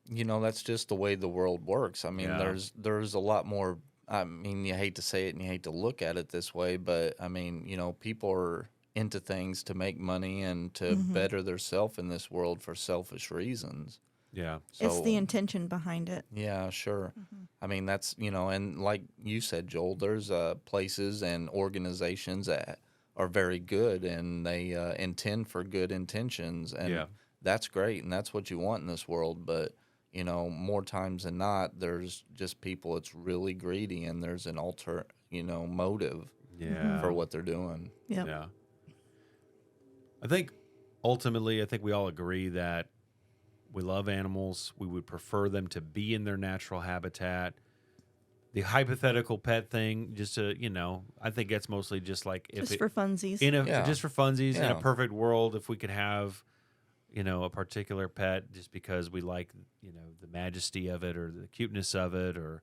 you know, that's just the way the world works. I mean, Yeah. there's a lot more. I mean, you hate to say it and you hate to look at it this way, but I mean, you know, people are into things to make money and to better themselves in this world for selfish reasons. Yeah. It's So the intention behind it. yeah, sure. I mean, that's, you know, and like you said, Joel, there's places and organizations that are very good and they intend for good intentions. And Yeah. that's great. And that's what you want in this world. But, you know, more times than not, there's just people that's really greedy and there's an motive Yeah. for what they're doing. Yep. Yeah. I think ultimately, I think we all agree that we love animals. We would prefer them to be in their natural habitat. The hypothetical pet thing, just to, you know, I think that's mostly just like if Just it, for funsies. Yeah. just for funsies in a Yeah. perfect world, if we could have, you know, a particular pet just because we like, you know, the majesty of it or the cuteness of it or,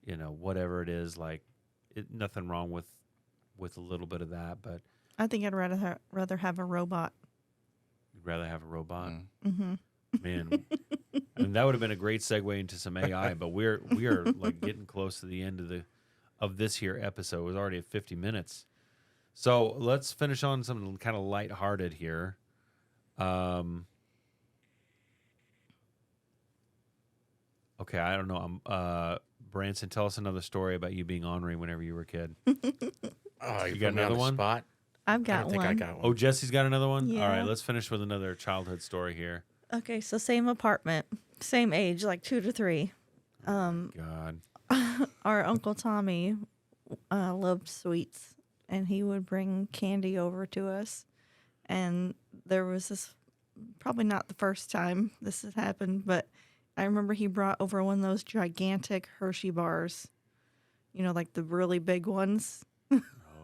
you know, whatever it is, like nothing wrong with a little bit of that, but I think I'd rather have a robot. you'd rather have a robot. Mm. Mm-hmm. Man, I mean, that would have been a great segue into some AI, but we are like getting close to the end of this here episode. It was already at 50 minutes. So let's finish on something kind of lighthearted here. Okay, I don't know. Branson, tell us another story about you being ornery whenever you were a kid. Oh, you got put me on another the one? spot. I've I got don't think I one. got one. Oh, Jesse's got another one? All right, Yeah. let's finish with another childhood story here. Okay, so same apartment, same age, like 2 to 3. God. Our Uncle Tommy loved sweets, and he would bring candy over to us. And there was this, probably not the first time this had happened, but I remember he brought over one of those gigantic Hershey bars, you know, like the really big ones.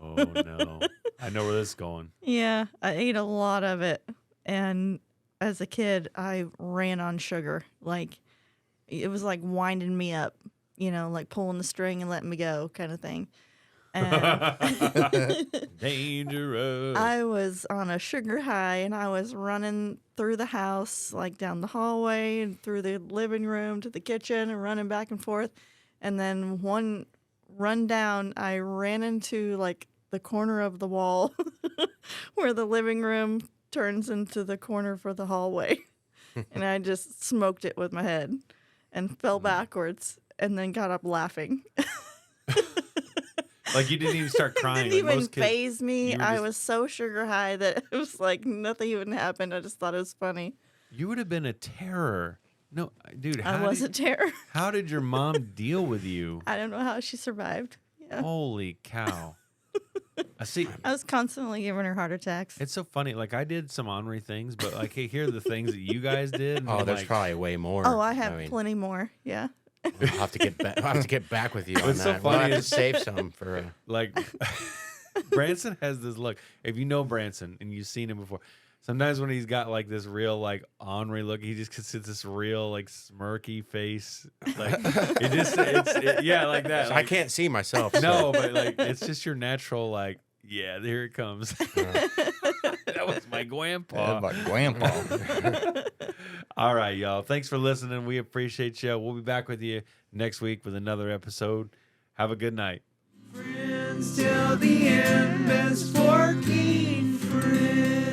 Oh, no. I know where this is going. Yeah, I ate a lot of it. And as a kid, I ran on sugar. Like, it was like winding me up, you know, like pulling the string and letting me go kind of thing. And Dangerous. I was on a sugar high and I was running through the house, like down the hallway and through the living room to the kitchen and running back and forth. And then one run down, I ran into like the corner of the wall where the living room turns into the corner for the hallway. And I just smoked it with my head and fell backwards and then got up laughing. Like you didn't even start It crying. didn't Like even most kids, faze me. you were I just- was so sugar high that it was like nothing even happened. I just thought it was funny. you would have been a terror. No, dude. I was a terror. How did your mom deal with you? I don't know how she survived. Yeah. Holy cow! I see. I was constantly giving her heart attacks. It's so funny. Like I did some ornery things, but like I hear the things that you guys did. and Oh, I'm there's like, probably way more. Oh, I have mean, plenty more. Yeah. I'll have to get back. I'll have to get back with you on What's so that. We'll funny have is- to save some for. like Branson has this look. If you know Branson and you've seen him before, sometimes when he's got like this real like ornery look, he just sits this real like smirky face. Like yeah, like that. So I Like, can't see myself. so- no, but like it's just your natural like yeah, there it comes. That was my Gwanpa. Yeah, my grandpa. All right, y'all. Thanks for listening. We appreciate you. We'll be back with you next week with another episode. Have a good night. Friends till the end, best 14 friends.